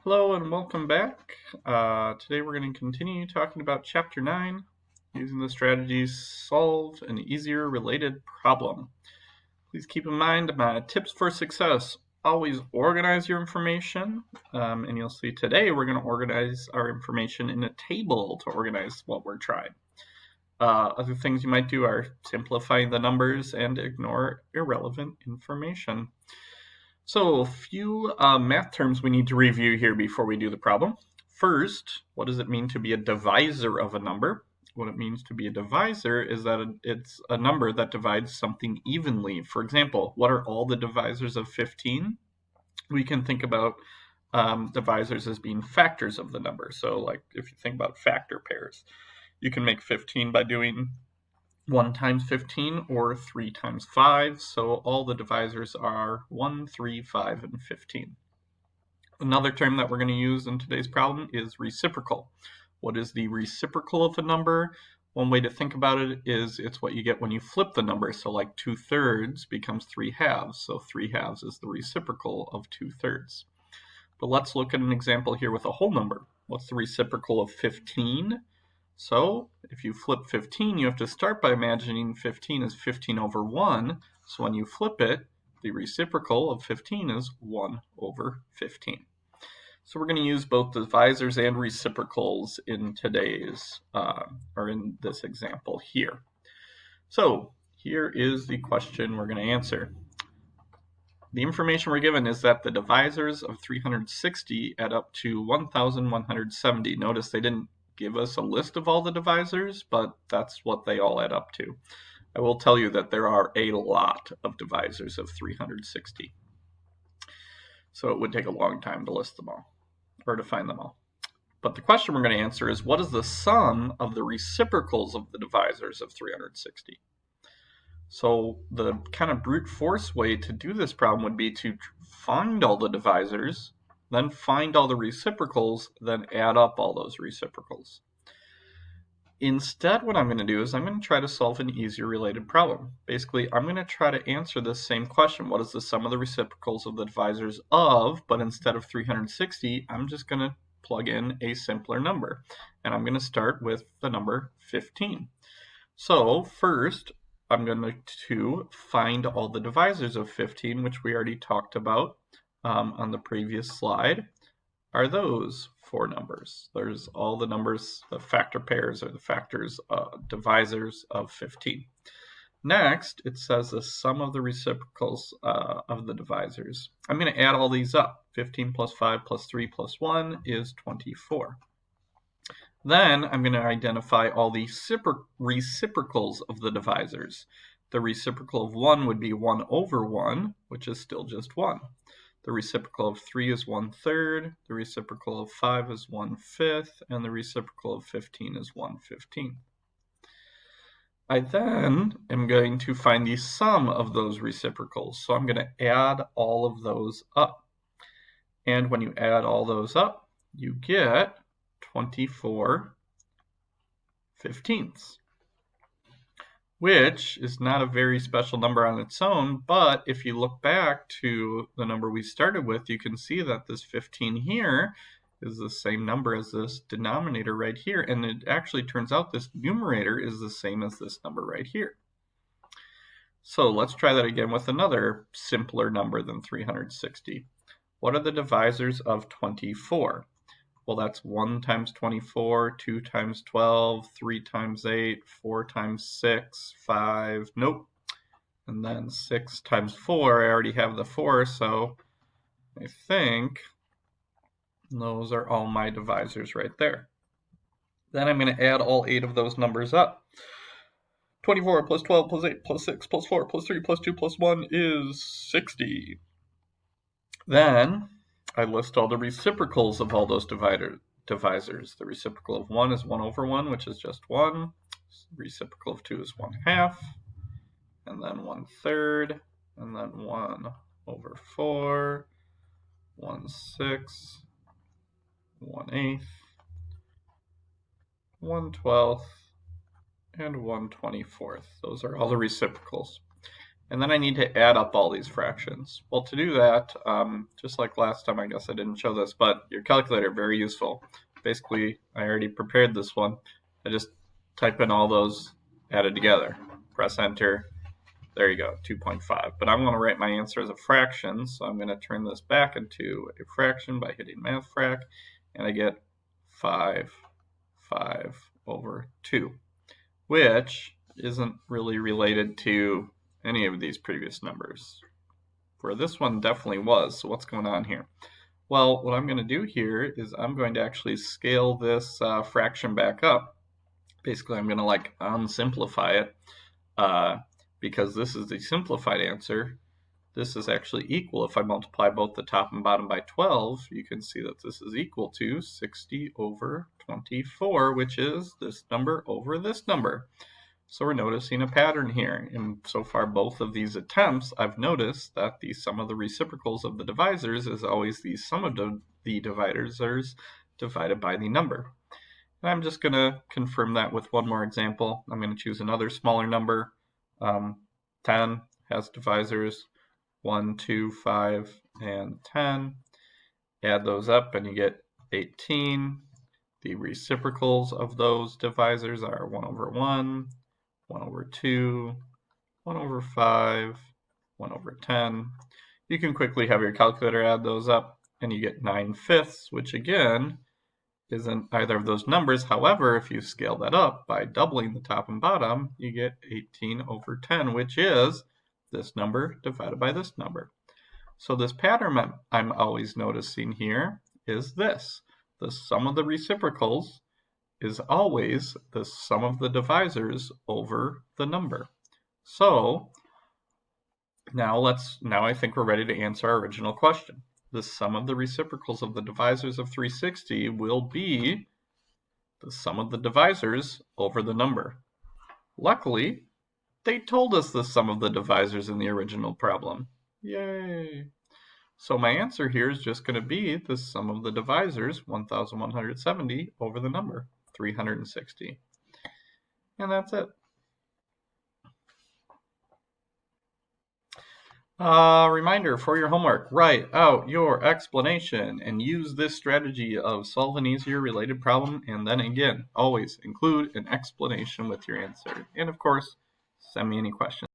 Hello and welcome back. Today we're going to continue talking about Chapter 9, using the strategies solve an easier related problem. Please keep in mind my tips for success. Always organize your information, and you'll see today we're going to organize our information in a table to organize what we're trying. Other things you might do are simplify the numbers and ignore irrelevant information. So a few math terms we need to review here before we do the problem. First, what does it mean to be a divisor of a number? What it means to be a divisor is that it's a number that divides something evenly. For example, what are all the divisors of 15? We can think about divisors as being factors of the number. So like if you think about factor pairs, you can make 15 by doing 1 times 15 or 3 times 5, so all the divisors are 1, 3, 5, and 15. Another term that we're going to use in today's problem is reciprocal. What is the reciprocal of a number? One way to think about it is it's what you get when you flip the number. So like 2/3 becomes 3/2, so 3/2 is the reciprocal of 2/3. But let's look at an example here with a whole number. What's the reciprocal of 15? So if you flip 15, you have to start by imagining 15 is 15 over 1. So when you flip it, the reciprocal of 15 is 1 over 15. So we're going to use both divisors and reciprocals in today's, or in this example here. So here is the question we're going to answer. The information we're given is that the divisors of 360 add up to 1,170. Notice they didn't give us a list of all the divisors, but that's what they all add up to. I will tell you that there are a lot of divisors of 360. So it would take a long time to list them all, or to find them all. But the question we're going to answer is, what is the sum of the reciprocals of the divisors of 360? So the kind of brute force way to do this problem would be to find all the divisors, then find all the reciprocals, then add up all those reciprocals. Instead, what I'm going to do is I'm going to try to solve an easier related problem. Basically, I'm going to try to answer this same question. What is the sum of the reciprocals of the divisors of, but instead of 360, I'm just going to plug in a simpler number. And I'm going to start with the number 15. So first, I'm going to find all the divisors of 15, which we already talked about on the previous slide, are those four numbers. There's all the numbers, the factor pairs, or the factors, divisors of 15. Next, it says the sum of the reciprocals of the divisors. I'm going to add all these up. 15 plus 5 plus 3 plus 1 is 24. Then I'm going to identify all the reciprocals of the divisors. The reciprocal of 1 would be 1 over 1, which is still just 1. The reciprocal of 3 is 1/3, the reciprocal of 5 is 1/5, and the reciprocal of 15 is 1/15. I then am going to find the sum of those reciprocals. So I'm going to add all of those up. And when you add all those up, you get 24/15, which is not a very special number on its own, but if you look back to the number we started with, you can see that this 15 here is the same number as this denominator right here, and it actually turns out this numerator is the same as this number right here. So let's try that again with another simpler number than 360. What are the divisors of 24? Well, that's 1 times 24, 2 times 12, 3 times 8, 4 times 6, 5, nope. And then 6 times 4, I already have the 4, so I think those are all my divisors right there. Then I'm going to add all 8 of those numbers up. 24 plus 12 plus 8 plus 6 plus 4 plus 3 plus 2 plus 1 is 60. Then I list all the reciprocals of all those divisors. The reciprocal of 1 is 1 over 1, which is just 1. The reciprocal of 2 is 1/2, and then 1/3, and then 1 over 4, 1/6, 1/8, 1/12, and 1/24. Those are all the reciprocals. And then I need to add up all these fractions. Well, to do that, just like last time, I guess I didn't show this, but your calculator, very useful. Basically, I already prepared this one. I just type in all those added together. Press enter. There you go, 2.5. But I'm going to write my answer as a fraction, so I'm going to turn this back into a fraction by hitting MathFrac, and I get 5 over 2, which isn't really related to any of these previous numbers. For this one definitely was, so what's going on here? Well, what I'm going to do here is I'm going to actually scale this fraction back up. Basically, I'm going to like unsimplify it because this is the simplified answer. This is actually equal. If I multiply both the top and bottom by 12, you can see that this is equal to 60 over 24, which is this number over this number. So we're noticing a pattern here. And so far, both of these attempts, I've noticed that the sum of the reciprocals of the divisors is always the sum of the divisors divided by the number. And I'm just going to confirm that with one more example. I'm going to choose another smaller number. 10 has divisors 1, 2, 5, and 10. Add those up and you get 18. The reciprocals of those divisors are 1 over 1, 1 over 2, 1 over 5, 1 over 10. You can quickly have your calculator add those up and you get 9/5, which again isn't either of those numbers. However, if you scale that up by doubling the top and bottom, you get 18 over 10, which is this number divided by this number. So this pattern I'm always noticing here is this. The sum of the reciprocals is always the sum of the divisors over the number. So now I think we're ready to answer our original question. The sum of the reciprocals of the divisors of 360 will be the sum of the divisors over the number. Luckily, they told us the sum of the divisors in the original problem. Yay! So my answer here is just going to be the sum of the divisors, 1,170, over the number, 360. And that's it. Reminder for your homework, write out your explanation and use this strategy of solve an easier related problem, and then again, always include an explanation with your answer. And of course, send me any questions.